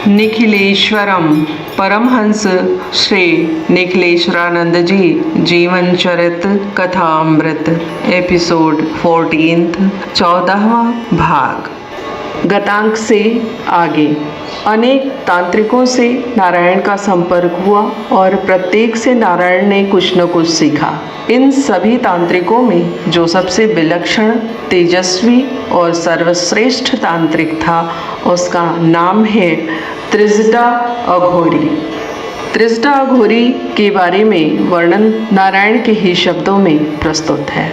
निखिलेश्वरम परमहंस श्री निखिलेश्वरानंद जी जीवन चरित कथामृत एपिसोड 14 14वां भाग। गतांक से आगे अनेक तांत्रिकों से नारायण का संपर्क हुआ और प्रत्येक से नारायण ने कुछ न कुछ सीखा। इन सभी तांत्रिकों में जो सबसे विलक्षण, तेजस्वी और सर्वश्रेष्ठ तांत्रिक था उसका नाम है त्रिजटा अघोरी। त्रिजटा अघोरी के बारे में वर्णन नारायण के ही शब्दों में प्रस्तुत है।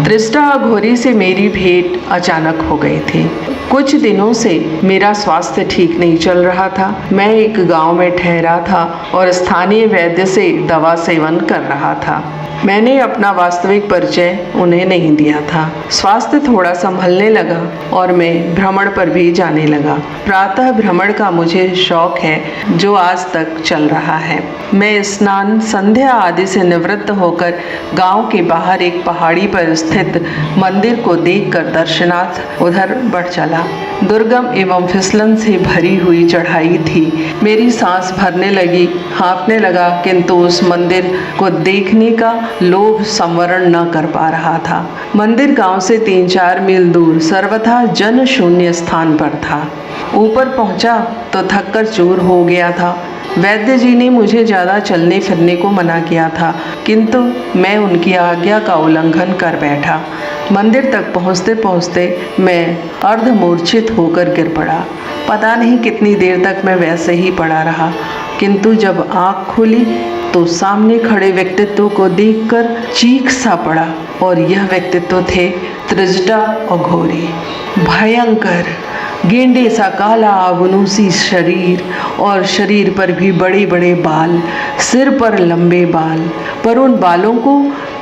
त्रिजटा अघोरी से मेरी भेंट अचानक हो गई थी। कुछ दिनों से मेरा स्वास्थ्य ठीक नहीं चल रहा था। मैं एक गांव में ठहरा था और स्थानीय वैद्य से दवा सेवन कर रहा था। मैंने अपना वास्तविक परिचय उन्हें नहीं दिया था। स्वास्थ्य थोड़ा संभलने लगा और मैं भ्रमण पर भी जाने लगा। प्रातः भ्रमण का मुझे शौक है जो आज तक चल रहा है। मैं स्नान, संध्या आदि से निवृत्त होकर गांव के बाहर एक पहाड़ी पर स्थित मंदिर को देखकर दर्शनार्थ उधर बढ़ चला। दुर्गम एवं फिसलन से भरी हुई चढ़ाई थी। मेरी सांस भरने लगी, हाँफने लगा, किंतु उस मंदिर को देखने का लोभ संवरण न कर पा रहा था। मंदिर गांव से 3-4 मील दूर सर्वथा जन शून्य स्थान पर था। ऊपर पहुंचा तो थककर चूर हो गया था। वैद्य जी ने मुझे ज़्यादा चलने फिरने को मना किया था, किंतु मैं उनकी आज्ञा का उल्लंघन कर बैठा। मंदिर तक पहुँचते पहुँचते मैं अर्धमूर्छित होकर गिर पड़ा। पता नहीं कितनी देर तक मैं वैसे ही पड़ा रहा, किंतु जब आँख खुली तो सामने खड़े व्यक्तित्व को देखकर चीख सा पड़ा और यह व्यक्तित्व थे त्रिजटा अघोरी। भयंकर गेंडे सा काला अवनूसी शरीर और शरीर पर भी बड़े बड़े बाल, सिर पर लंबे बाल, पर उन बालों को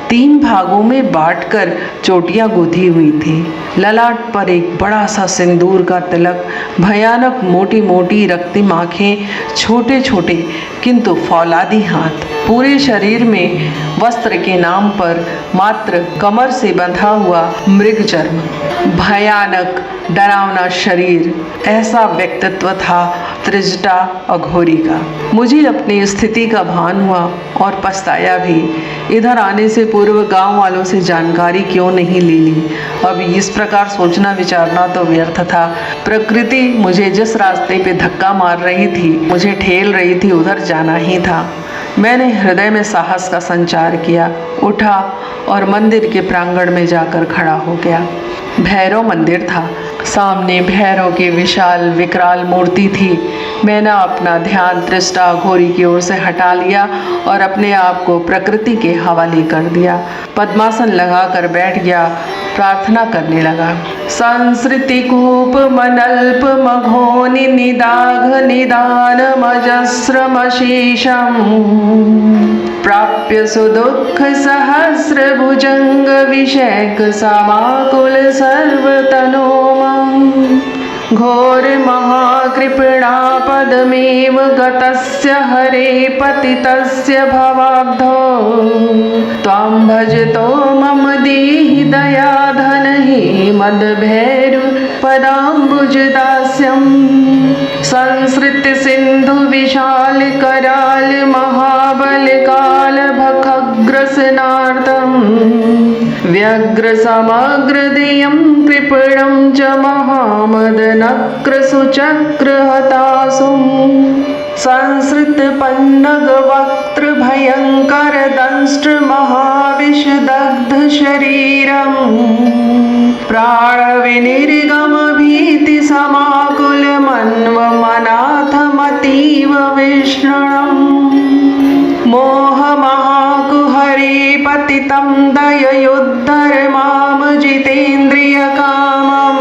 3 भागों में बांटकर चोटियां गुथी हुई थी। ललाट पर एक बड़ा सा सिंदूर का तिलक, भयानक मोटी मोटी रक्तिम आँखें, छोटे छोटे किंतु फौलादी हाथ। पूरे शरीर में वस्त्र के नाम पर मात्र कमर से बंधा हुआ मृग चर्म। भयानक डरावना शरीर, ऐसा व्यक्तित्व था त्रिजटा अघोरी का। मुझे अपनी स्थिति का भान हुआ और पछताया भी। इधर आने से पूर्व गांव वालों से जानकारी क्यों नहीं ले ली। अब इस प्रकार सोचना विचारना तो व्यर्थ था। प्रकृति मुझे जिस रास्ते पे धक्का मार रही थी, मुझे ठेल रही थी, उधर जाना ही था। मैंने हृदय में साहस का संचार किया, उठा और मंदिर के प्रांगण में जाकर खड़ा हो गया। भैरव मंदिर था। सामने भैरव की विशाल विकराल मूर्ति थी। मैंने अपना ध्यान त्रिजटा अघोरी की ओर से हटा लिया और अपने आप को प्रकृति के हवाले कर दिया। पद्मासन लगाकर बैठ गया, प्रार्थना करने लगा। संसृति कूप मनल्प मघोनि निदाघ निदान मजस्रमशेषम प्राप्य सुदुःख सहस्र भुजंग विषैक समाकुल सर्वतनोमं घोर महाकृपणा पदमेव गतस्य हरे पतितस्य भवाब्धो त्वां भजतो मम देहि दयाधन हे मदभैरु पदाम्बुजदास्यं संसृत सिंधु विशाल कराल महाबल काल भखग्रसनार्दं व्यग्र समग्र देयं कृपणं च महामदनक्र सुचक्र हतासुं संसृत पन्नग वक्त्र भयंकर दंष्ट्र महाविषदग्ध शरीरं प्राण विनिर्गम भीति समाकुल मन्वमनाथमतीव विष्णुणं मोह महाकुहरे पतितं दययुद्धर मां जितेन्द्रिय कामं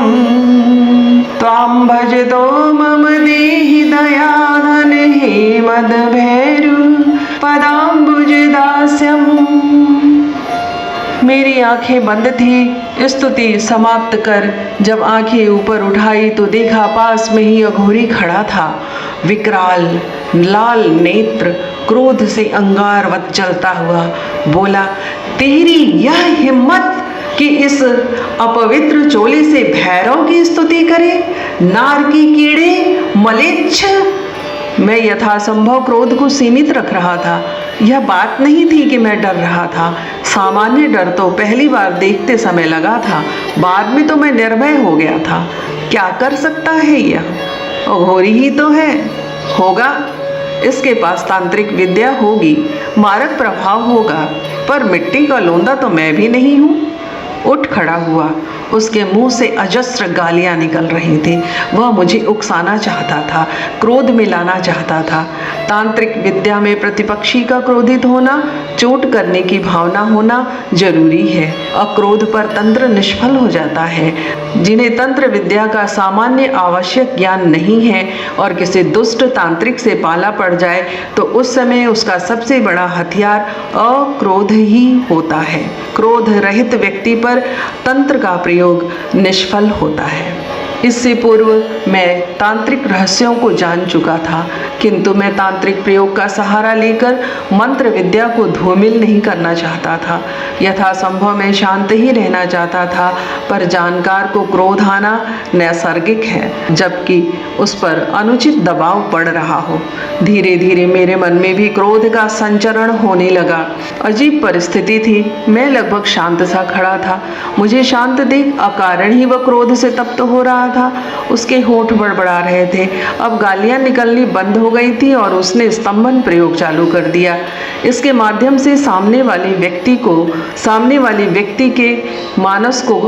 त्वां भजतो मम देहि दयाधन हे मदभैरु पदाम्बुजदास्यं। मेरी आंखें बंद थी। स्तुति समाप्त कर जब आंखें ऊपर उठाई तो देखा पास में ही अघोरी खड़ा था। विकराल लाल नेत्र, क्रोध से अंगारवत चलता हुआ बोला, तेरी यह हिम्मत कि इस अपवित्र चोले से भैरव की स्तुति करे? नार की कीड़े, मलेच्छ नीच! मैं यथासंभव क्रोध को सीमित रख रहा था। यह बात नहीं थी कि मैं डर रहा था। सामान्य डर तो पहली बार देखते समय लगा था, बाद में तो मैं निर्भय हो गया था। क्या कर सकता है यह? अघोरी ही तो है। होगा, इसके पास तांत्रिक विद्या होगी, मारक प्रभाव होगा, पर मिट्टी का लोंदा तो मैं भी नहीं हूँ। उठ खड़ा हुआ। उसके मुंह से अजस्र गालियां निकल रही थी। वह मुझे उकसाना चाहता था, क्रोध में लाना चाहता था। तांत्रिक विद्या में प्रतिपक्षी का क्रोधित होना, चोट करने की भावना होना जरूरी है। अक्रोध पर तंत्र निष्फल हो जाता है। जिन्हें तंत्र विद्या का सामान्य आवश्यक ज्ञान नहीं है और किसी दुष्ट तांत्रिक से पाला पड़ जाए तो उस समय उसका सबसे बड़ा हथियार अक्रोध ही होता है। क्रोध रहित व्यक्ति पर तंत्र का प्रयोग निष्फल होता है। इससे पूर्व मैं तांत्रिक रहस्यों को जान चुका था, किंतु मैं तांत्रिक प्रयोग का सहारा लेकर मंत्र विद्या को धूमिल नहीं करना चाहता था। यथासंभव मैं शांत ही रहना चाहता था, पर जानकार को क्रोध आना नैसर्गिक है, जबकि उस पर अनुचित दबाव पड़ रहा हो। धीरे धीरे मेरे मन में भी क्रोध का संचरण होने लगा। अजीब परिस्थिति थी। मैं लगभग शांत सा खड़ा था। मुझे शांत देख अकारण ही वह क्रोध से तप्त हो रहा था। उसके होंठ बड़बड़ा रहे थे। अब गालियां निकलनी बंद हो गई थी और उसने स्तंभन प्रयोग चालू कर दिया। इसके माध्यम से सामने वाले व्यक्ति के मानस को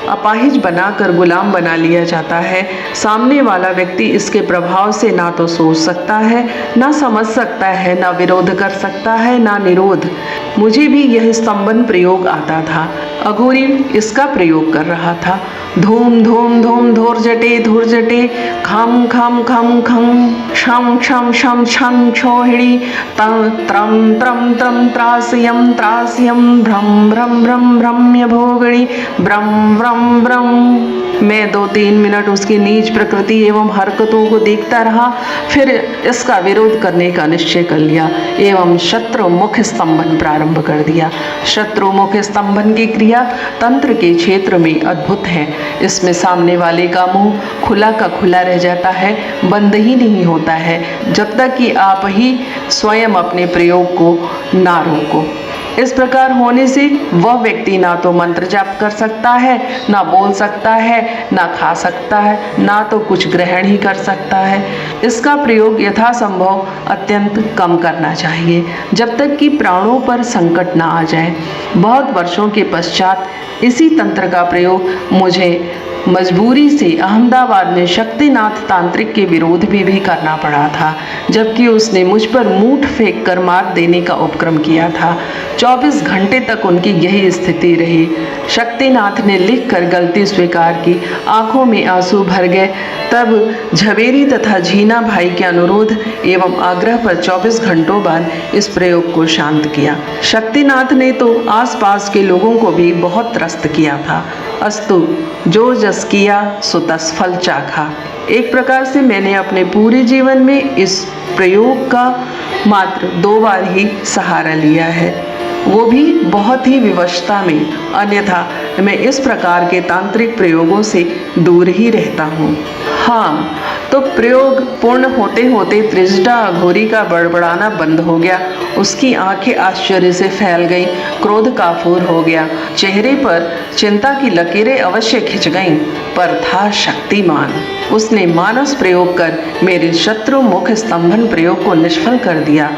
अपाहिज बनाकर गुलाम बना लिया जाता है। सामने वाला व्यक्ति इसके प्रभाव से ना तो सोच सकता है, ना समझ सकता है, ना विरोध कर सकता है, ना निरोध। मुझे भी यह स्तंभन प्रयोग आता था। अघोरी इसका प्रयोग कर रहा था। धूम धूम धूम धूर्जटे खम खम खम खम शम शम शम शम छोहिणी त्रम त्रम त्रम त्रास्यम भ्रम भ्रम भ्रम भ्रम्य भोगणी ब्रम ब्रम ब्रम। मैं 2-3 मिनट उसकी नीच प्रकृति एवं हरकतों को देखता रहा, फिर इसका विरोध करने का निश्चय कर लिया एवं शत्रुमुख स्तंभन प्रारंभ कर दिया। शत्रुमुख स्तंभन की क्रिया तंत्र के क्षेत्र में अद्भुत है। इसमें सामने वाले का मुंह खुला का खुला रह जाता है, बंद ही नहीं होता है, जब तक कि आप ही स्वयं अपने प्रयोग को ना रोको। इस प्रकार होने से वह व्यक्ति ना तो मंत्र जाप कर सकता है, ना बोल सकता है, ना खा सकता है, ना तो कुछ ग्रहण ही कर सकता है। इसका प्रयोग यथासंभव अत्यंत कम करना चाहिए, जब तक कि प्राणों पर संकट ना आ जाए। बहुत वर्षों के पश्चात इसी तंत्र का प्रयोग मुझे मजबूरी से अहमदाबाद में शक्तिनाथ तांत्रिक के विरोध में भी करना पड़ा था, जबकि उसने मुझ पर मूठ फेंक कर मार देने का उपक्रम किया था। 24 घंटे तक उनकी यही स्थिति रही। शक्तिनाथ ने लिखकर गलती स्वीकार की, आंखों में आंसू भर गए। तब झवेरी तथा झीना भाई के अनुरोध एवं आग्रह पर 24 घंटों बाद इस प्रयोग को शांत किया। शक्तिनाथ ने तो आसपास के लोगों को भी बहुत त्रस्त किया था। अस्तु, जो जस किया सो तस फल चाखा। एक प्रकार से मैंने अपने पूरे जीवन में इस प्रयोग का मात्र 2 बार ही सहारा लिया है, वो भी बहुत ही विवशता में। अन्यथा मैं इस प्रकार के तांत्रिक प्रयोगों से दूर ही रहता हूँ। हाँ, तो प्रयोग पूर्ण होते होते त्रिजटा अघोरी का बड़बड़ाना बंद हो गया। उसकी आंखें आश्चर्य से फैल गईं, क्रोध काफूर हो गया। चेहरे पर चिंता की लकीरें अवश्य खिंच गईं, पर था शक्तिमान। उसने मानस प्रयोग कर मेरे शत्रु मुख स्तंभन प्रयोग को निष्फल कर दिया।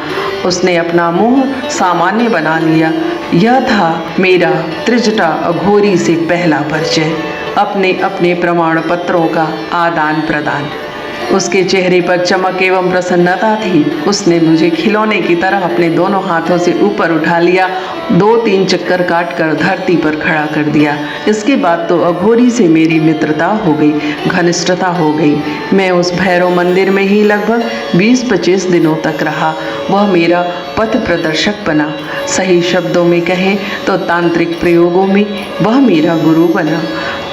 उसने अपना मुंह सामान्य बना लिया। यह था मेरा त्रिजटा अघोरी से पहला परिचय, अपने अपने प्रमाण पत्रों का आदान प्रदान। उसके चेहरे पर चमक एवं प्रसन्नता थी। उसने मुझे खिलौने की तरह अपने दोनों हाथों से ऊपर उठा लिया, 2-3 चक्कर काटकर धरती पर खड़ा कर दिया। इसके बाद तो अघोरी से मेरी मित्रता हो गई, घनिष्ठता हो गई। मैं उस भैरव मंदिर में ही लगभग 20-25 दिनों तक रहा। वह मेरा पथ प्रदर्शक बना। सही शब्दों में कहें तो तांत्रिक प्रयोगों में वह मेरा गुरु बना।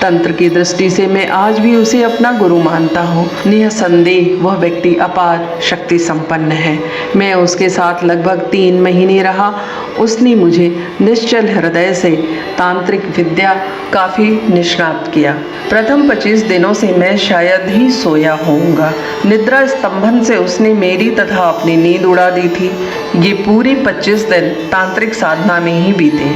तंत्र की दृष्टि से मैं आज भी उसे अपना गुरु मानता हूँ। निसंदेह वह व्यक्ति अपार शक्ति संपन्न है। मैं उसके साथ लगभग 3 महीने रहा। उसने मुझे निश्चल हृदय से तांत्रिक विद्या काफ़ी निष्णात किया। प्रथम 25 दिनों से मैं शायद ही सोया होऊंगा। निद्रा स्तंभन से उसने मेरी तथा अपनी नींद उड़ा दी थी। ये पूरी 25 दिन तांत्रिक साधना में ही बीते।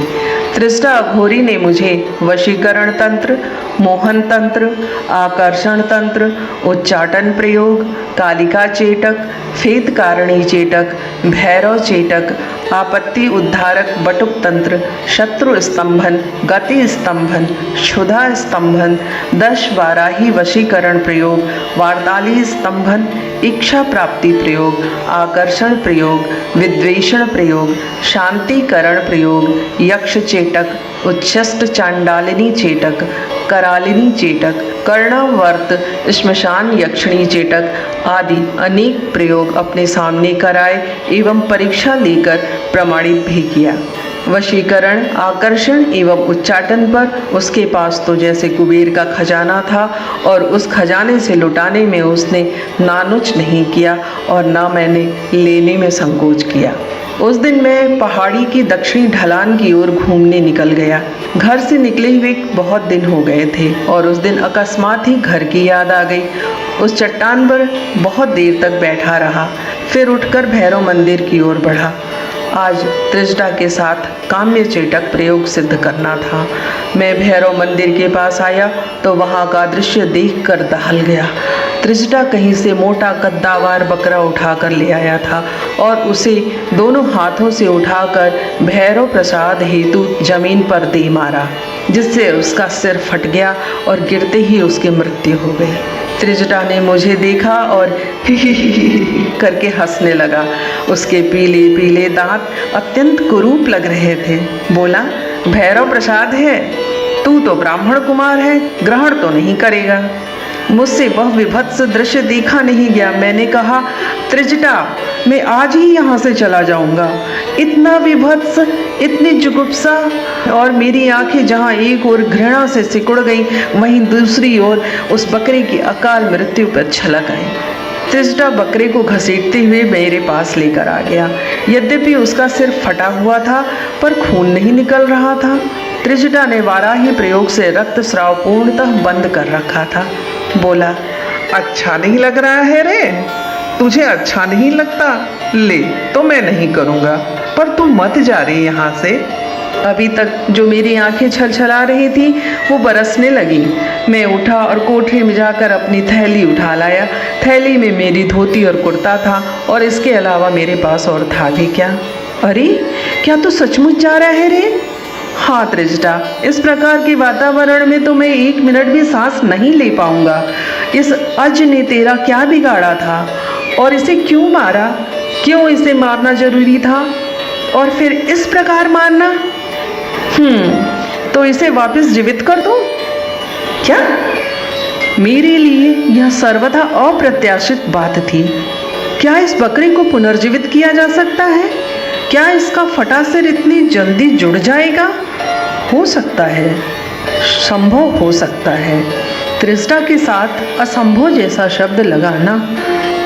त्रिष्टा अघोरी ने मुझे वशीकरण तंत्र, मोहन तंत्र, आकर्षण तंत्र, उच्चाटन प्रयोग, कालिका चेटक, फेत कारणी चेटक, भैरव चेटक, आपत्ति उद्धारक बटुक तंत्र, शत्रु स्तंभन, गति स्तंभन, क्षुधा स्तंभन, 10 वाराही वशीकरण प्रयोग, वार्ताली स्तंभन, इच्छा प्राप्ति प्रयोग, आकर्षण प्रयोग, विद्वेषण प्रयोग, शांतिकरण प्रयोग, यक्ष चेटक, उच्छिष्ट चांडालिनी चेटक, करालिनी चेटक, कर्णावर्त, श्मशान यक्षिणी चेटक आदि अनेक प्रयोग अपने सामने कराए एवं परीक्षा लेकर प्रमाणित भी किया। वशीकरण, आकर्षण एवं उच्चाटन पर उसके पास तो जैसे कुबेर का खजाना था और उस खजाने से लुटाने में उसने नानुच नहीं किया और ना मैंने लेने में संकोच किया। उस दिन मैं पहाड़ी की दक्षिणी ढलान की ओर घूमने निकल गया। घर से निकले हुए बहुत दिन हो गए थे और उस दिन अकस्मात ही घर की याद आ गई। उस चट्टान पर बहुत देर तक बैठा रहा, फिर उठकर भैरव मंदिर की ओर बढ़ा। आज त्रिष्टा के साथ काम्य चेटक प्रयोग सिद्ध करना था। मैं भैरव मंदिर के पास आया तो वहाँ का दृश्य देखकर दहल गया। त्रिष्टा कहीं से मोटा कद्दावार बकरा उठाकर ले आया था और उसे दोनों हाथों से उठाकर भैरव प्रसाद हेतु जमीन पर दे मारा, जिससे उसका सिर फट गया और गिरते ही उसकी मृत्यु हो गई। त्रिजटा ने मुझे देखा और ही करके हंसने लगा। उसके पीले पीले दांत अत्यंत कुरूप लग रहे थे। बोला, भैरव प्रसाद है, तू तो ब्राह्मण कुमार है, ग्रहण तो नहीं करेगा। मुझसे वह विभत्स दृश्य देखा नहीं गया। मैंने कहा, त्रिजटा, मैं आज ही यहाँ से चला जाऊँगा। इतना विभत्स, इतनी जुगुप्सा, और मेरी आंखें जहाँ एक ओर घृणा से सिकुड़ गईं, वहीं दूसरी ओर उस बकरे की अकाल मृत्यु पर छलक आई। त्रिजटा बकरे को घसीटते हुए मेरे पास लेकर आ गया। यद्यपि उसका सिर फटा हुआ था पर खून नहीं निकल रहा था। त्रिजटा ने वाराही प्रयोग से रक्तस्राव पूर्णतः बंद कर रखा था। बोला, अच्छा नहीं लग रहा है रे? तुझे अच्छा नहीं लगता? ले, तो मैं नहीं करूँगा, पर तू मत जा रे यहाँ से। अभी तक जो मेरी आंखें छलछला रही थी वो बरसने लगी। मैं उठा और कोठरी में जाकर अपनी थैली उठा लाया। थैली में मेरी धोती और कुर्ता था और इसके अलावा मेरे पास और था भी क्या। अरे, क्या तू सचमुच जा रहा है रे? हाँ त्रिजटा, इस प्रकार के वातावरण में तो मैं 1 मिनट भी सांस नहीं ले पाऊंगा। इस अज ने तेरा क्या बिगाड़ा था और इसे क्यों मारा? क्यों इसे मारना जरूरी था और फिर इस प्रकार मारना? तो इसे वापस जीवित कर दो क्या? मेरे लिए यह सर्वथा अप्रत्याशित बात थी। क्या इस बकरे को पुनर्जीवित किया जा सकता है? क्या इसका फटा सिर इतनी जल्दी जुड़ जाएगा? हो सकता है, संभव हो सकता है। त्रिष्टा के साथ असंभव जैसा शब्द लगाना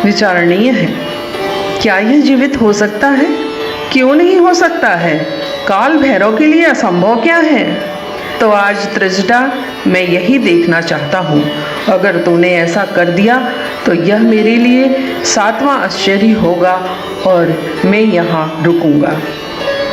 विचारणीय है। क्या यह जीवित हो सकता है? क्यों नहीं हो सकता है? काल भैरव के लिए असंभव क्या है? तो आज त्रिजटा, मैं यही देखना चाहता हूँ। अगर तूने ऐसा कर दिया तो यह मेरे लिए 7वां आश्चर्य होगा और मैं यहाँ रुकूंगा।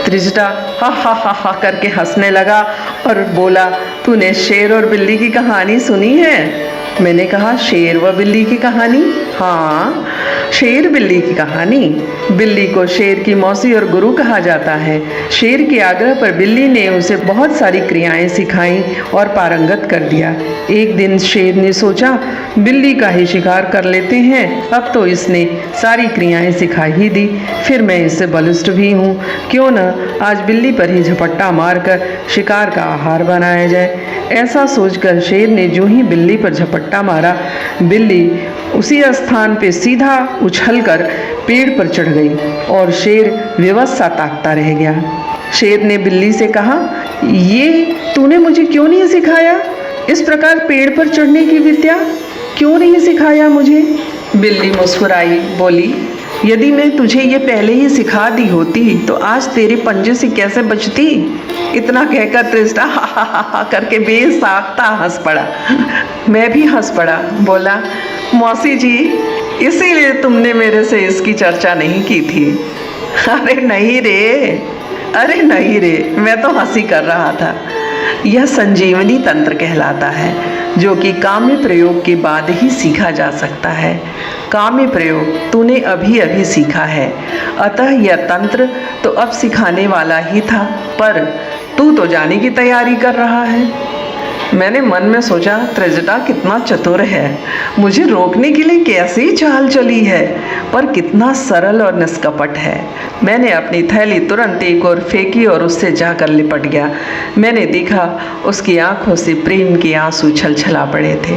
त्रिजटा हा हा हा हा करके हंसने लगा और बोला, तूने शेर और बिल्ली की कहानी सुनी है? मैंने कहा, शेर व बिल्ली की कहानी? हाँ, शेर बिल्ली की कहानी। बिल्ली को शेर की मौसी और गुरु कहा जाता है। शेर के आग्रह पर बिल्ली ने उसे बहुत सारी क्रियाएं सिखाई और पारंगत कर दिया। एक दिन शेर ने सोचा, बिल्ली का ही शिकार कर लेते हैं। अब तो इसने सारी क्रियाएं सिखा ही दी, फिर मैं इससे बलिष्ठ भी हूँ। क्यों न आज बिल्ली पर ही झपट्टा मारकर शिकार का आहार बनाया जाए। ऐसा सोचकर शेर ने जो ही बिल्ली पर झपट्टा मारा, बिल्ली उसी स्थान पे सीधा उछलकर पेड़ पर चढ़ गई और शेर विवश सा ताकता रह गया। शेर ने बिल्ली से कहा, ये तूने मुझे क्यों नहीं सिखाया? इस प्रकार पेड़ पर चढ़ने की विद्या क्यों नहीं सिखाया मुझे? बिल्ली मुस्कुराई, बोली, यदि मैं तुझे ये पहले ही सिखा दी होती तो आज तेरे पंजे से कैसे बचती? इतना कहकर त्रिजटा हा हा हा हा करके बेसाख्ता हंस पड़ा। मैं भी हंस पड़ा, बोला, मौसी जी, इसीलिए तुमने मेरे से इसकी चर्चा नहीं की थी। अरे नहीं रे, मैं तो हंसी कर रहा था। यह संजीवनी तंत्र कहलाता है, जो कि काम्य प्रयोग के बाद ही सीखा जा सकता है। काम्य प्रयोग तूने अभी अभी सीखा है, अतः यह तंत्र तो अब सिखाने वाला ही था, पर तू तो जाने की तैयारी कर रहा है। मैंने मन में सोचा, त्रिजटा कितना चतुर है, मुझे रोकने के लिए कैसी चाल चली है, पर कितना सरल और निष्कपट है। मैंने अपनी थैली तुरंत एक ओर फेंकी और उससे जाकर लिपट गया। मैंने देखा उसकी आंखों से प्रेम के आंसू छलछला पड़े थे।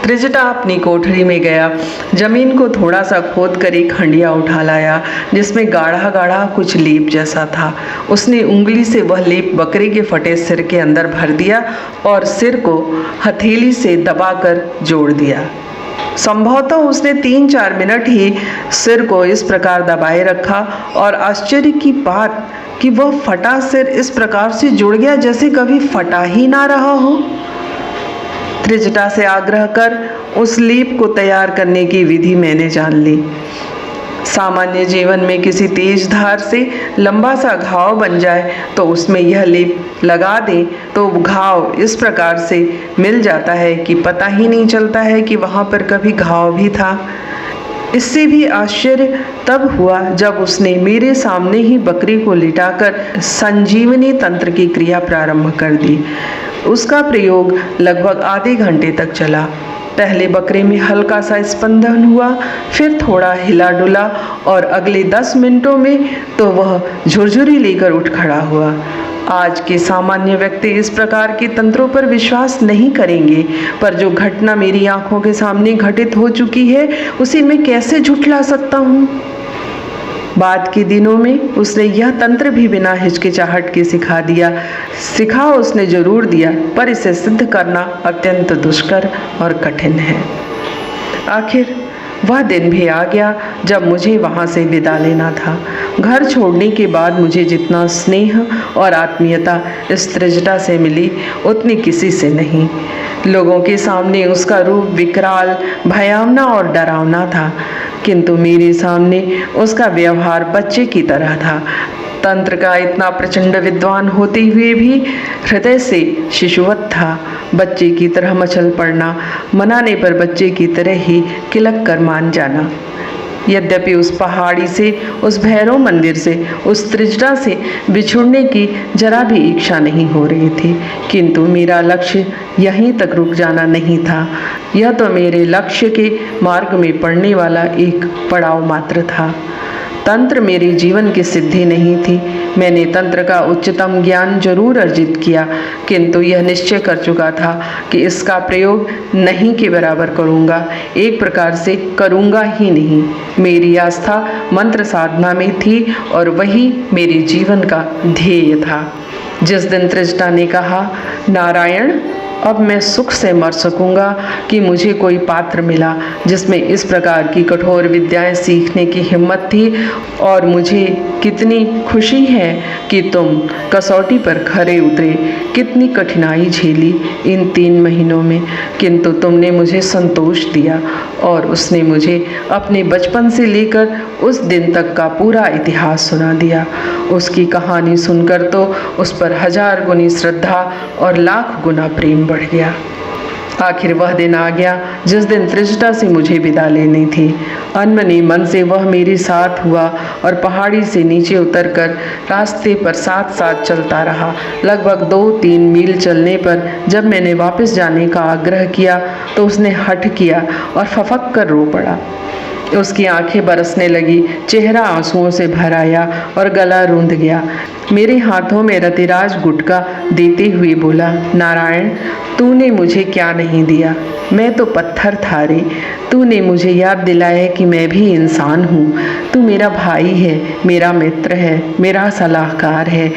त्रिजटा अपनी कोठरी में गया, जमीन को थोड़ा सा खोद कर एक हंडिया उठा लाया जिसमें गाढ़ा गाढ़ा कुछ लेप जैसा था। उसने उंगली से वह लेप बकरे के फटे सिर के अंदर भर दिया और सिर को हथेली से दबाकर जोड़ दिया। संभवतः उसने 3-4 मिनट ही सिर को इस प्रकार दबाए रखा और आश्चर्य की बात कि वह फटा सिर इस प्रकार से जुड़ गया जैसे कभी फटा ही ना रहा हो। त्रिजटा से आग्रह कर उस लेप को तैयार करने की विधि मैंने जान ली। सामान्य जीवन में किसी तेज धार से लंबा सा घाव बन जाए तो उसमें यह लेप लगा दें तो घाव इस प्रकार से मिल जाता है कि पता ही नहीं चलता है कि वहाँ पर कभी घाव भी था। इससे भी आश्चर्य तब हुआ जब उसने मेरे सामने ही बकरी को लिटाकर संजीवनी तंत्र की क्रिया प्रारंभ कर दी। उसका प्रयोग लगभग आधे घंटे तक चला। पहले बकरे में हल्का सा स्पंदन हुआ, फिर थोड़ा हिला डुला और अगले 10 मिनटों में तो वह झुरझुरी लेकर उठ खड़ा हुआ। आज के सामान्य व्यक्ति इस प्रकार के तंत्रों पर विश्वास नहीं करेंगे, पर जो घटना मेरी आंखों के सामने घटित हो चुकी है उसे मैं कैसे झुठला सकता हूँ। बाद के दिनों में उसने यह तंत्र भी बिना हिचकिचाहट के सिखा उसने जरूर दिया, पर इसे सिद्ध करना अत्यंत दुष्कर और कठिन है। आखिर वह दिन भी आ गया जब मुझे वहाँ से विदा लेना था। घर छोड़ने के बाद मुझे जितना स्नेह और आत्मीयता इस त्रिजटा से मिली उतनी किसी से नहीं। लोगों के सामने उसका रूप विकराल, भयावना और डरावना था, किंतु मेरे सामने उसका व्यवहार बच्चे की तरह था। तंत्र का इतना प्रचंड विद्वान होते हुए भी हृदय से शिशुवत था। बच्चे की तरह मचल पड़ना, मनाने पर बच्चे की तरह ही किलक कर मान जाना। यद्यपि उस पहाड़ी से, उस भैरव मंदिर से, उस त्रिजटा से बिछुड़ने की जरा भी इच्छा नहीं हो रही थी, किंतु मेरा लक्ष्य यहीं तक रुक जाना नहीं था। यह तो मेरे लक्ष्य के मार्ग में पड़ने वाला एक पड़ाव मात्र था। तंत्र मेरे जीवन की सिद्धि नहीं थी। मैंने तंत्र का उच्चतम ज्ञान जरूर अर्जित किया, किंतु यह निश्चय कर चुका था कि इसका प्रयोग नहीं के बराबर करूँगा, एक प्रकार से करूँगा ही नहीं। मेरी आस्था मंत्र साधना में थी और वही मेरे जीवन का ध्येय था। जिस दिन त्रिजटा ने कहा, नारायण, अब मैं सुख से मर सकूंगा कि मुझे कोई पात्र मिला जिसमें इस प्रकार की कठोर विद्याएं सीखने की हिम्मत थी, और मुझे कितनी खुशी है कि तुम कसौटी पर खरे उतरे। कितनी कठिनाई झेली इन 3 महीनों में, किंतु तुमने मुझे संतोष दिया और उसने मुझे अपने बचपन से लेकर उस दिन तक का पूरा इतिहास सुना दिया। उसकी कहानी सुनकर तो उस पर 1000 गुनी श्रद्धा और लाख गुना प्रेम बढ़ गया। आखिर वह दिन आ गया जिस दिन त्रिजटा से मुझे विदा लेनी थी। अनमने मन से वह मेरे साथ हुआ और पहाड़ी से नीचे उतरकर रास्ते पर साथ साथ चलता रहा। लगभग 2-3 मील चलने पर जब मैंने वापस जाने का आग्रह किया तो उसने हठ किया और फफक कर रो पड़ा। उसकी आंखें बरसने लगी, चेहरा आंसुओं से भर आया और गला रूंध गया। मेरे हाथों में रतिराज गुटका देते हुए बोला, नारायण, तूने मुझे क्या नहीं दिया। मैं तो पत्थर था रे। तूने मुझे याद दिलाया कि मैं भी इंसान हूँ। तू मेरा भाई है, मेरा मित्र है, मेरा सलाहकार है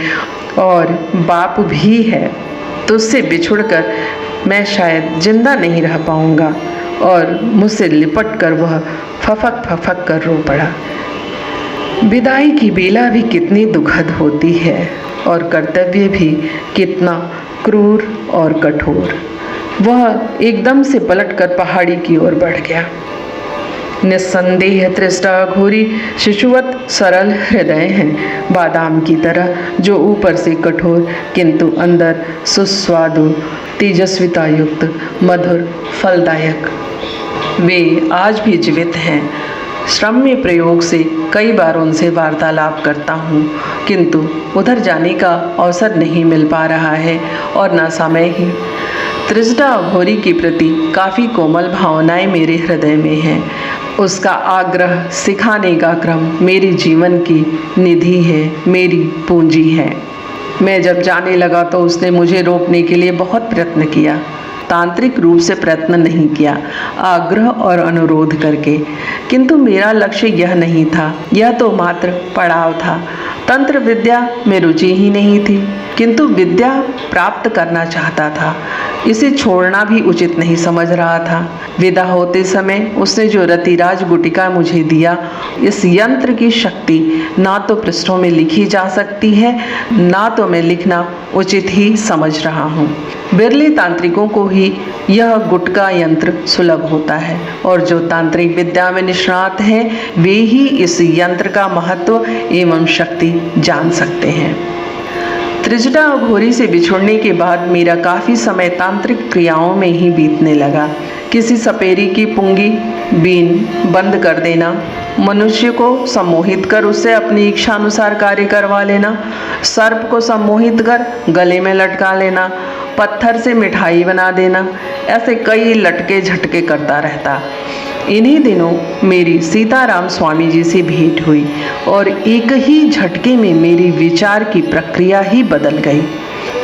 और बाप भी है। तुझसे बिछुड़कर मैं शायद जिंदा नहीं रह पाऊंगा। और मुझसे लिपट कर वह फफक फफक कर रो पड़ा। विदाई की बेला भी कितनी दुखद होती है और कर्तव्य भी कितना क्रूर और कठोर। वह एकदम से पलटकर पहाड़ी की ओर बढ़ गया। निस्संदेह त्रिष्टा अघोरी शिशुवत सरल हृदय हैं, बादाम की तरह, जो ऊपर से कठोर किंतु अंदर सुस्वादु तेजस्विता युक्त, मधुर फलदायक। वे आज भी जीवित हैं। श्रम में प्रयोग से कई बार उनसे वार्तालाप करता हूँ, किंतु उधर जाने का अवसर नहीं मिल पा रहा है और न समय ही। त्रिजटा अघोरी के प्रति काफ़ी कोमल भावनाएं मेरे हृदय में हैं। उसका आग्रह सिखाने का क्रम मेरी जीवन की निधि है, मेरी पूंजी है। मैं जब जाने लगा तो उसने मुझे रोकने के लिए बहुत प्रयत्न किया, तांत्रिक रूप से प्रयत्न नहीं किया, आग्रह और अनुरोध करके। किंतु मेरा लक्ष्य यह नहीं था, यह तो मात्र पड़ाव था। तंत्र विद्या में रुचि ही नहीं थी, किंतु विद्या प्राप्त करना चाहता था। इसे छोड़ना भी उचित नहीं समझ रहा था। विदा होते समय उसने जो रतिराज गुटिका मुझे दिया, इस यंत्र की शक्ति ना तो पृष्ठों में लिखी जा सकती है, ना तो मैं लिखना उचित ही समझ रहा हूँ। बिरले तांत्रिकों को ही यह गुटका यंत्र सुलभ होता है और जो तांत्रिक विद्या में निष्णात हैं वे ही इस यंत्र का महत्व एवं शक्ति जान सकते हैं। त्रिजटा अघोरी से बिछुड़ने के बाद मेरा काफ़ी समय तांत्रिक क्रियाओं में ही बीतने लगा। किसी सपेरी की पुंगी बीन बंद कर देना, मनुष्य को सम्मोहित कर उससे अपनी इच्छा अनुसार कार्य करवा लेना, सर्प को सम्मोहित कर गले में लटका लेना, पत्थर से मिठाई बना देना, ऐसे कई लटके झटके करता रहता। इन्हीं दिनों मेरी सीताराम स्वामी जी से भेंट हुई और एक ही झटके में मेरी विचार की प्रक्रिया ही बदल गई।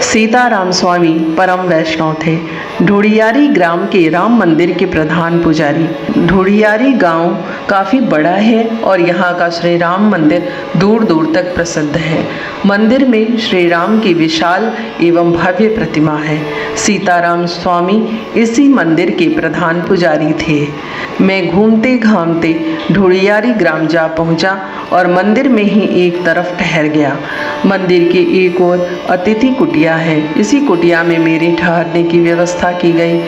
सीताराम स्वामी परम वैष्णव थे। ढूढ़ियारी ग्राम के राम मंदिर के प्रधान पुजारी। ढूढ़ियारी गांव काफ़ी बड़ा है और यहाँ का श्री राम मंदिर दूर दूर तक प्रसिद्ध है। मंदिर में श्री राम की विशाल एवं भव्य प्रतिमा है। सीताराम स्वामी इसी मंदिर के प्रधान पुजारी थे। मैं घूमते घामते ढूढ़ियारी ग्राम जा पहुँचा और मंदिर में ही एक तरफ ठहर गया। मंदिर के एक ओर अतिथि कुटिया है। इसी कुटिया में मेरे ठहरने की व्यवस्था की गई।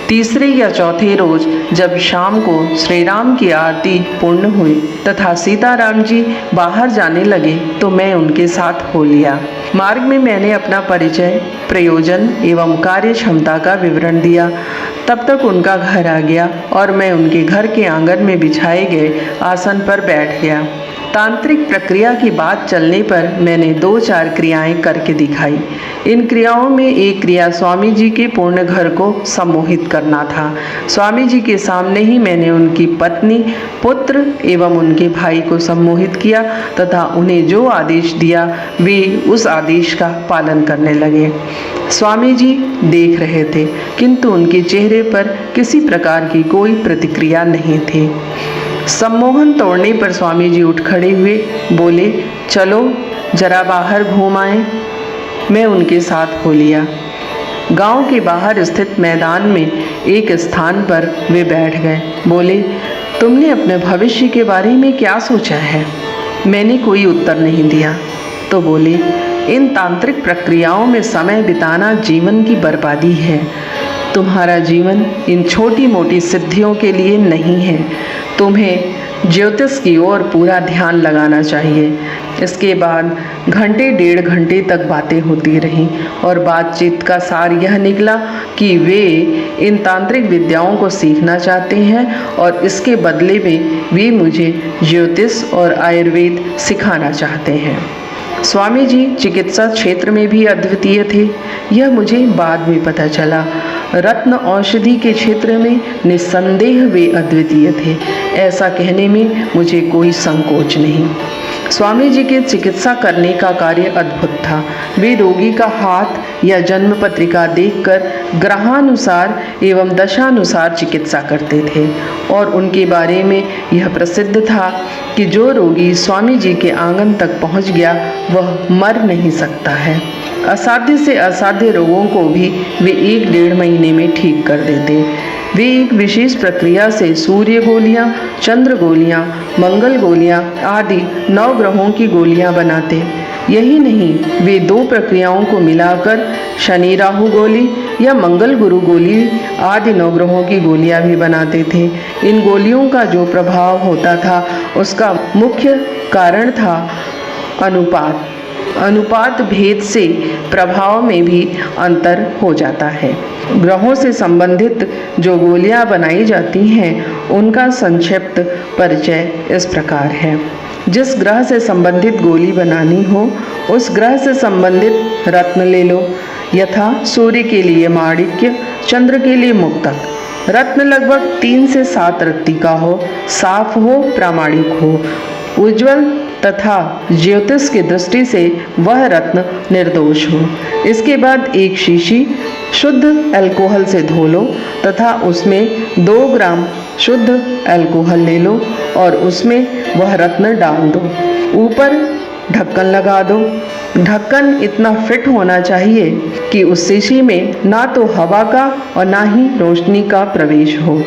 तीसरे या चौथे रोज जब शाम को श्री राम की आरती पूर्ण हुई तथा सीताराम जी बाहर जाने लगे तो मैं उनके साथ हो लिया। मार्ग में मैंने अपना परिचय, प्रयोजन एवं कार्य क्षमता का विवरण दिया। तब तक उनका घर आ गया और मैं उनके घर के आंगन में बिछाए गए आसन पर बैठ गया। तांत्रिक प्रक्रिया की बात चलने पर मैंने 2-4 क्रियाएं करके दिखाई। इन क्रियाओं में एक क्रिया स्वामी जी के पूर्ण घर को सम्मोहित करना था। स्वामी जी के सामने ही मैंने उनकी पत्नी, पुत्र एवं उनके भाई को सम्मोहित किया तथा उन्हें जो आदेश दिया वे उस आदेश का पालन करने लगे। स्वामी जी देख रहे थे, किंतु उनके चेहरे पर किसी प्रकार की कोई प्रतिक्रिया नहीं थी। सम्मोहन तोड़ने पर स्वामी जी उठ खड़े हुए, बोले, चलो जरा बाहर घूम आए। मैं उनके साथ हो लिया। गांव के बाहर स्थित मैदान में एक स्थान पर वे बैठ गए। बोले, तुमने अपने भविष्य के बारे में क्या सोचा है? मैंने कोई उत्तर नहीं दिया। तो बोले, इन तांत्रिक प्रक्रियाओं में समय बिताना जीवन की बर्बादी है। तुम्हारा जीवन इन छोटी मोटी सिद्धियों के लिए नहीं है। तुम्हें ज्योतिष की ओर पूरा ध्यान लगाना चाहिए। इसके बाद घंटे 1.5 घंटे तक बातें होती रहीं और बातचीत का सार यह निकला कि वे इन तांत्रिक विद्याओं को सीखना चाहते हैं और इसके बदले में वे मुझे ज्योतिष और आयुर्वेद सिखाना चाहते हैं। स्वामी जी चिकित्सा क्षेत्र में भी अद्वितीय थे, यह मुझे बाद में पता चला। रत्न औषधि के क्षेत्र में निस्संदेह वे अद्वितीय थे, ऐसा कहने में मुझे कोई संकोच नहीं। स्वामी जी के चिकित्सा करने का कार्य अद्भुत था। वे रोगी का हाथ या जन्म पत्रिका देखकर ग्रहानुसार एवं दशानुसार चिकित्सा करते थे और उनके बारे में यह प्रसिद्ध था कि जो रोगी स्वामी जी के आंगन तक पहुंच गया वह मर नहीं सकता है। असाध्य से असाध्य रोगों को भी वे 1-1.5 महीने में ठीक कर देते। वे एक विशेष प्रक्रिया से सूर्य गोलियां, चंद्र गोलियां, मंगल गोलियां आदि 9 ग्रहों की गोलियां बनाते। यही नहीं, वे 2 प्रक्रियाओं को मिलाकर शनि राहु गोली या मंगल गुरु गोली आदि 9 ग्रहों की गोलियां भी बनाते थे। इन गोलियों का जो प्रभाव होता था उसका मुख्य कारण था अनुपात। अनुपात भेद से प्रभाव में भी अंतर हो जाता है। ग्रहों से संबंधित जो गोलियां बनाई जाती हैं उनका संक्षिप्त परिचय इस प्रकार है। जिस ग्रह से संबंधित गोली बनानी हो उस ग्रह से संबंधित रत्न ले लो। यथा सूर्य के लिए माणिक्य, चंद्र के लिए मुक्तक। रत्न लगभग 3 से 7 रत्ती का हो, साफ हो, प्रामाणिक हो, उज्ज्वल तथा ज्योतिष की दृष्टि से वह रत्न निर्दोष हो। इसके बाद एक शीशी शुद्ध अल्कोहल से धो लो तथा उसमें 2 ग्राम शुद्ध अल्कोहल ले लो और उसमें वह रत्न डाल दो। ऊपर ढक्कन लगा दो। ढक्कन इतना फिट होना चाहिए कि उस शीशी में ना तो हवा का और ना ही रोशनी का प्रवेश हो।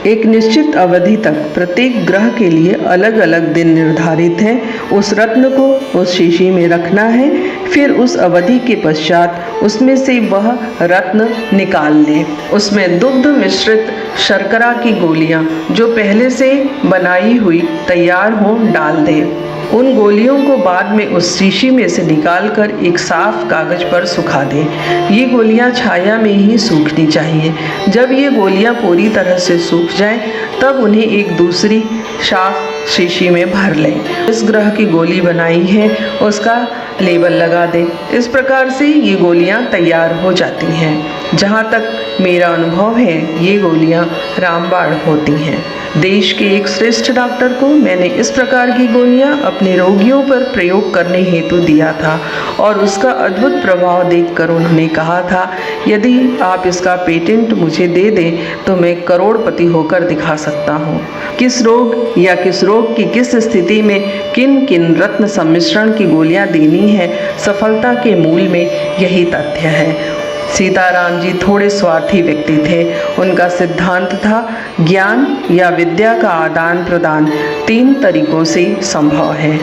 एक निश्चित अवधि तक प्रत्येक ग्रह के लिए अलग अलग दिन निर्धारित हैं। उस रत्न को उस शीशी में रखना है। फिर उस अवधि के पश्चात उसमें से वह रत्न निकाल लें। उसमें दुग्ध मिश्रित शर्करा की गोलियां जो पहले से बनाई हुई तैयार हों डाल दें। उन गोलियों को बाद में उस शीशी में से निकालकर एक साफ कागज पर सुखा दें। ये गोलियां छाया में ही सूखनी चाहिए। जब ये गोलियां पूरी तरह से सूख जाएं, तब उन्हें एक दूसरी साफ शीशी में भर लें। इस ग्रह की गोली बनाई है उसका लेबल लगा दें। इस प्रकार से ये गोलियां तैयार हो जाती हैं। जहाँ तक मेरा अनुभव है ये गोलियां रामबाण होती हैं। देश के एक श्रेष्ठ डॉक्टर को मैंने इस प्रकार की गोलियां अपने रोगियों पर प्रयोग करने हेतु दिया था और उसका अद्भुत प्रभाव देखकर उन्होंने कहा था, यदि आप इसका पेटेंट मुझे दे दें तो मैं करोड़पति होकर दिखा सकता हूँ। किस रोग या किस रोग की किस स्थिति में किन किन रत्न सम्मिश्रण की गोलियां देनी है, सफलता के मूल में यही तथ्य है। सीताराम जी थोड़े स्वार्थी व्यक्ति थे। उनका सिद्धांत था ज्ञान या विद्या का आदान प्रदान 3 तरीकों से संभव है।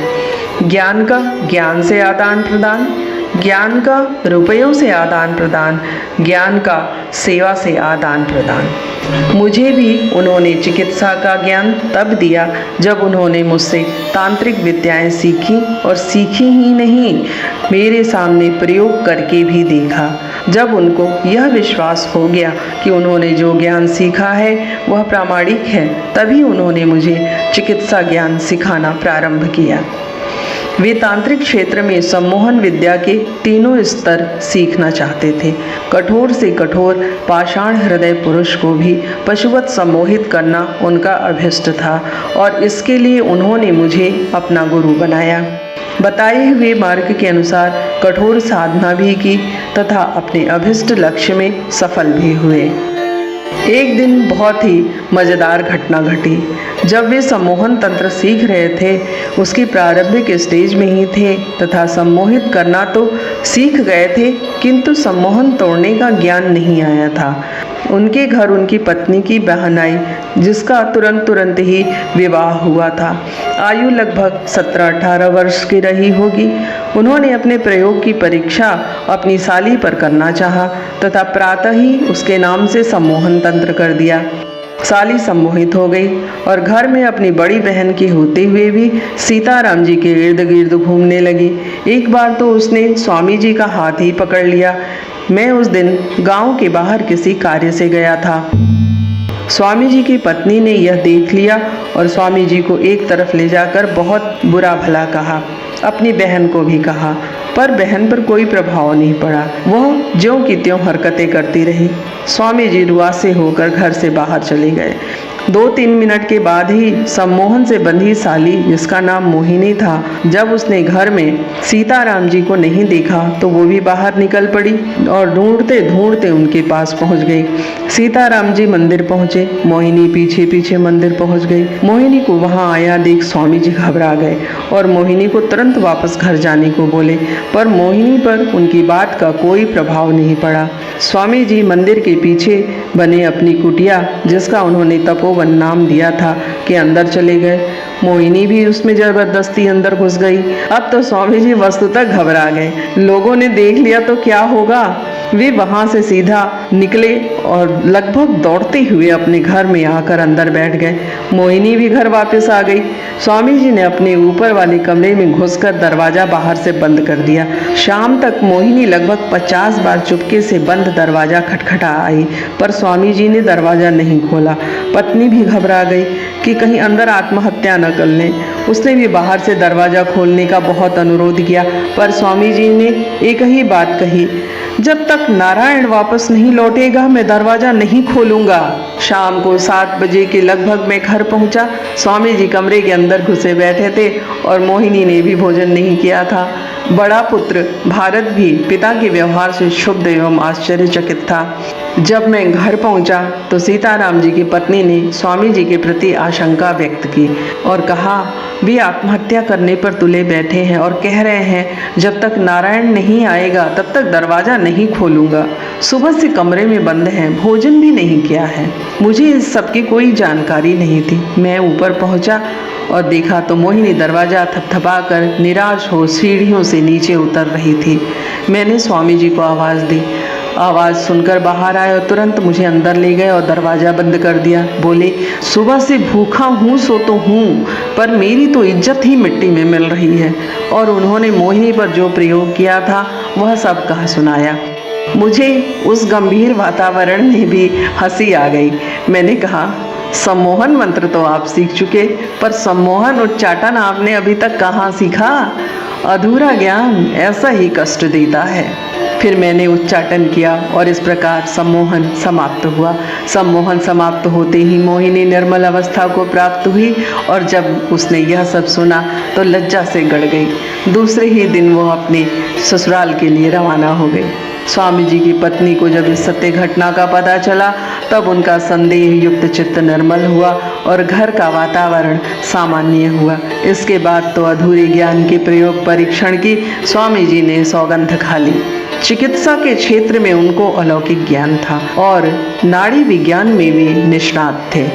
ज्ञान का ज्ञान से आदान प्रदान, ज्ञान का रुपयों से आदान प्रदान, ज्ञान का सेवा से आदान प्रदान। मुझे भी उन्होंने चिकित्सा का ज्ञान तब दिया जब उन्होंने मुझसे तांत्रिक विद्याएं सीखी और सीखी ही नहीं, मेरे सामने प्रयोग करके भी देखा। जब उनको यह विश्वास हो गया कि उन्होंने जो ज्ञान सीखा है वह प्रामाणिक है, तभी उन्होंने मुझे चिकित्सा ज्ञान सिखाना प्रारंभ किया। वे तांत्रिक क्षेत्र में सम्मोहन विद्या के 3 स्तर सीखना चाहते थे। कठोर से कठोर पाषाण हृदय पुरुष को भी पशुवत सम्मोहित करना उनका अभिष्ट था और इसके लिए उन्होंने मुझे अपना गुरु बनाया। बताए हुए मार्ग के अनुसार कठोर साधना भी की तथा अपने अभिष्ट लक्ष्य में सफल भी हुए। एक दिन बहुत ही मज़ेदार घटना घटी। जब वे सम्मोहन तंत्र सीख रहे थे, उसकी प्रारंभिक स्टेज में ही थे तथा सम्मोहित करना तो सीख गए थे, किंतु सम्मोहन तोड़ने का ज्ञान नहीं आया था। उनके घर उनकी पत्नी की बहन आई, जिसका तुरंत ही विवाह हुआ था। आयु लगभग 17-18 वर्ष की रही होगी। उन्होंने अपने प्रयोग की परीक्षा अपनी साली पर करना चाहा तथा प्रातः ही उसके नाम से सम्मोहन तंत्र कर दिया। साली सम्मोहित हो गई और घर में अपनी बड़ी बहन के होते हुए भी सीताराम जी के इर्द गिर्द घूमने लगी। एक बार तो उसने स्वामी जी का हाथ ही पकड़ लिया। मैं उस दिन गांव के बाहर किसी कार्य से गया था। स्वामी जी की पत्नी ने यह देख लिया और स्वामी जी को एक तरफ ले जाकर बहुत बुरा भला कहा। अपनी बहन को भी कहा, पर बहन पर कोई प्रभाव नहीं पड़ा। वह ज्यों की त्यों हरकतें करती रही। स्वामी जी रुआसे होकर घर से बाहर चले गए। 2-3 मिनट के बाद ही सम्मोहन से बंधी साली, जिसका नाम मोहिनी था, जब उसने घर में सीताराम जी को नहीं देखा तो वो भी बाहर निकल पड़ी और ढूंढते ढूंढते उनके पास पहुंच गई। सीताराम जी मंदिर पहुंचे, मोहिनी पीछे पीछे मंदिर पहुंच गई। मोहिनी को वहां आया देख स्वामी जी घबरा गए और मोहिनी को तुरंत वापस घर जाने को बोले, पर मोहिनी पर उनकी बात का कोई प्रभाव नहीं पड़ा। स्वामी जी मंदिर के पीछे बने अपनी कुटिया, जिसका उन्होंने तपोवन नाम दिया था, के अंदर चले गए। मोहिनी भी उसमें जबरदस्ती अंदर घुस गई। अब तो स्वामी जी वस्तुतः घबरा गए। लोगों ने देख लिया तो क्या होगा। वे वहां से सीधा निकले और लगभग दौड़ते हुए अपने घर में आकर अंदर बैठ गए। मोहिनी भी घर वापस आ गई। स्वामी जी ने अपने ऊपर वाले कमरे में घुसकर दरवाजा बाहर से बंद कर दिया। शाम तक मोहिनी लगभग 50 बार चुपके से बंद दरवाजा खटखटा आई, पर स्वामी जी ने दरवाजा नहीं खोला। पत्नी भी घबरा गई कि कहीं अंदर आत्महत्या न कर लें। उसने भी बाहर से दरवाजा खोलने का बहुत अनुरोध किया, पर स्वामी जी ने एक ही बात कही, जब तक नारायण वापस नहीं लौटेगा मैं दरवाजा नहीं खोलूंगा। शाम को 7 बजे के लगभग मैं घर पहुंचा। स्वामी जी कमरे के अंदर घुसे बैठे थे और मोहिनी ने भी भोजन नहीं किया था। बड़ा पुत्र भारत भी पिता के व्यवहार से क्षुब्ध एवं आश्चर्यचकित था। जब मैं घर पहुंचा तो सीताराम जी की पत्नी ने स्वामी जी के प्रति आशंका व्यक्त की और कहा, वे आत्महत्या करने पर तुले बैठे हैं और कह रहे हैं जब तक नारायण नहीं आएगा तब तक दरवाजा नहीं खोलूंगा। सुबह से कमरे में बंद हैं, भोजन भी नहीं किया है। मुझे इस सब की कोई जानकारी नहीं थी। मैं ऊपर पहुंचा और देखा तो मोहिनी दरवाजा थपथपाकर निराश हो सीढ़ियों से नीचे उतर रही थी। मैंने स्वामी जी को आवाज़ दी। आवाज़ सुनकर बाहर आए और तुरंत मुझे अंदर ले गए और दरवाज़ा बंद कर दिया। बोले, सुबह से भूखा हूँ सो तो हूँ, पर मेरी तो इज्जत ही मिट्टी में मिल रही है। और उन्होंने मोहिनी पर जो प्रयोग किया था वह सब कहा सुनाया। मुझे उस गंभीर वातावरण में भी हंसी आ गई। मैंने कहा, सम्मोहन मंत्र तो आप सीख चुके, पर सम्मोहन उच्चाटन आपने अभी तक कहाँ सीखा? अधूरा ज्ञान ऐसा ही कष्ट देता है। फिर मैंने उच्चाटन किया और इस प्रकार सम्मोहन समाप्त हुआ। सम्मोहन समाप्त होते ही मोहिनी निर्मल अवस्था को प्राप्त हुई और जब उसने यह सब सुना तो लज्जा से गड़ गई। दूसरे ही दिन वो अपने ससुराल के लिए रवाना हो गई। स्वामी जी की पत्नी को जब इस सत्य घटना का पता चला तब उनका संदेह युक्त चित्त निर्मल हुआ और घर का वातावरण सामान्य हुआ। इसके बाद तो अधूरे ज्ञान के प्रयोग परीक्षण की स्वामी जी ने सौगंध खा ली। चिकित्सा के क्षेत्र में उनको अलौकिक ज्ञान था और नाड़ी विज्ञान में वे निष्णात थे।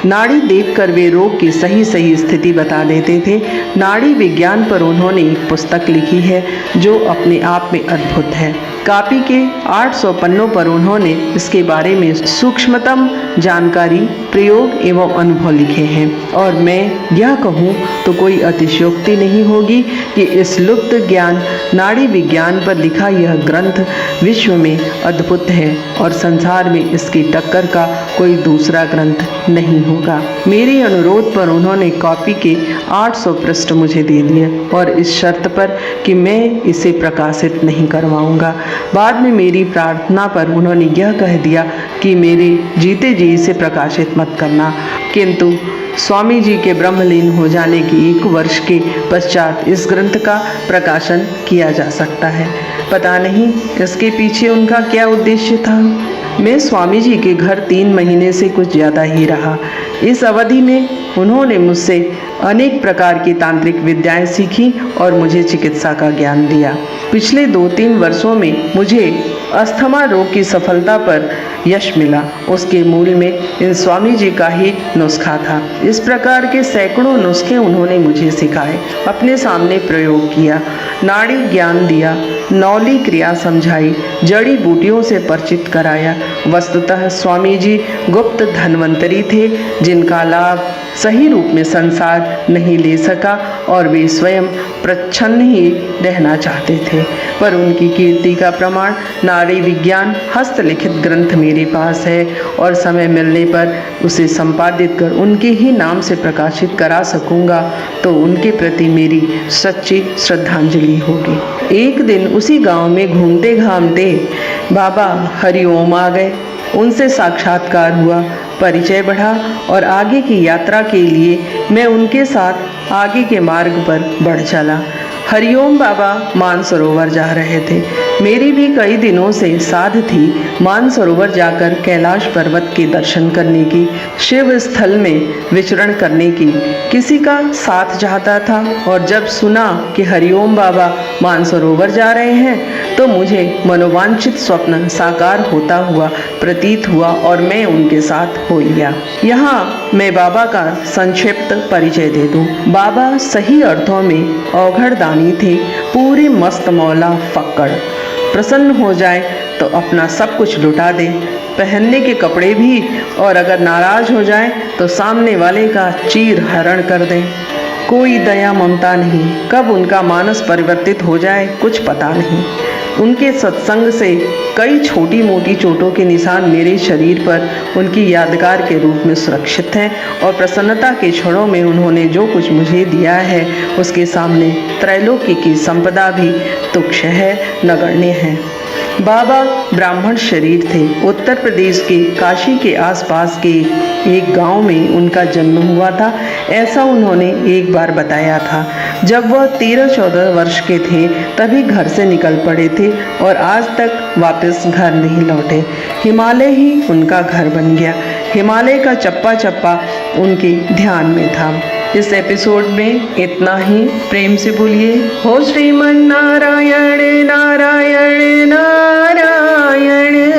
नाड़ी देखकर वे रोग की सही सही स्थिति बता देते थे। नाड़ी विज्ञान पर उन्होंने एक पुस्तक लिखी है जो अपने आप में अद्भुत है। कॉपी के 800 पन्नों पर उन्होंने इसके बारे में सूक्ष्मतम जानकारी, प्रयोग एवं अनुभव लिखे हैं और मैं यह कहूँ तो कोई अतिशयोक्ति नहीं होगी कि इस लुप्त ज्ञान नाड़ी विज्ञान पर लिखा यह ग्रंथ विश्व में अद्भुत है और संसार में इसकी टक्कर का कोई दूसरा ग्रंथ नहीं होगा। मेरे अनुरोध पर उन्होंने कॉपी के 800 पृष्ठ मुझे दे दिए और इस शर्त पर कि मैं इसे प्रकाशित नहीं करवाऊंगा। बाद में मेरी प्रार्थना पर उन्होंने यह कह दिया कि मेरे जीते जी इसे प्रकाशित मत करना, किंतु स्वामी जी के ब्रह्मलीन हो जाने के 1 वर्ष के पश्चात इस ग्रंथ का प्रकाशन किया जा सकता है। पता नहीं इसके पीछे उनका क्या उद्देश्य था। मैं स्वामी जी के घर 3 महीने से कुछ ज़्यादा ही रहा। इस अवधि में उन्होंने मुझसे अनेक प्रकार की तांत्रिक विद्याएं सीखी और मुझे चिकित्सा का ज्ञान दिया। पिछले 2-3 वर्षों में मुझे अस्थमा रोग की सफलता पर यश मिला। उसके मूल में इन स्वामी जी का ही नुस्खा था। इस प्रकार के सैकड़ों नुस्खे उन्होंने मुझे सिखाए, अपने सामने प्रयोग किया, नाड़ी ज्ञान दिया, नौली क्रिया समझाई, जड़ी बूटियों से परिचित कराया। वस्तुतः स्वामी जी गुप्त धन्वंतरी थे जिनका लाभ सही रूप में संसार नहीं ले सका और वे स्वयं प्रच्छन्न ही रहना चाहते थे। पर उनकी कीर्ति का प्रमाण नाड़ी विज्ञान हस्तलिखित ग्रंथ मेरे पास है और समय मिलने पर उसे संपादित कर उनके ही नाम से प्रकाशित करा सकूंगा तो उनके प्रति मेरी सच्ची श्रद्धांजलि होगी। एक दिन उसी गांव में घूमते घामते बाबा हरिओम आ गए। उनसे साक्षात्कार हुआ, परिचय बढ़ा और आगे की यात्रा के लिए मैं उनके साथ आगे के मार्ग पर बढ़ चला। हरिओम बाबा मानसरोवर जा रहे थे। मेरी भी कई दिनों से साध थी मानसरोवर जाकर कैलाश पर्वत के दर्शन करने की, शिव स्थल में विचरण करने की। किसी का साथ चाहता था और जब सुना कि हरिओम बाबा मानसरोवर जा रहे हैं तो मुझे मनोवांछित स्वप्न साकार होता हुआ प्रतीत हुआ और मैं उनके साथ हो लिया। यहाँ मैं बाबा का संक्षिप्त परिचय दे दूं। बाबा सही अर्थों में औघड़दानी थे, पूरे मस्त मौला फक्कड़। प्रसन्न हो जाए तो अपना सब कुछ लुटा दे, पहनने के कपड़े भी, और अगर नाराज हो जाए तो सामने वाले का चीर हरण कर दें। कोई दया ममता नहीं, कब उनका मानस परिवर्तित हो जाए कुछ पता नहीं। उनके सत्संग से कई छोटी मोटी चोटों के निशान मेरे शरीर पर उनकी यादगार के रूप में सुरक्षित हैं और प्रसन्नता के क्षणों में उन्होंने जो कुछ मुझे दिया है उसके सामने त्रैलोक्य की संपदा भी तुच्छ है, नगण्य है। बाबा ब्राह्मण शरीर थे। उत्तर प्रदेश के काशी के आसपास के एक गांव में उनका जन्म हुआ था, ऐसा उन्होंने एक बार बताया था। जब वह 13-14 वर्ष के थे तभी घर से निकल पड़े थे और आज तक वापस घर नहीं लौटे। हिमालय ही उनका घर बन गया। हिमालय का चप्पा चप्पा उनके ध्यान में था। इस एपिसोड में इतना ही। प्रेम से बोलिए हो श्रीमन नारायण नारायण नारायण।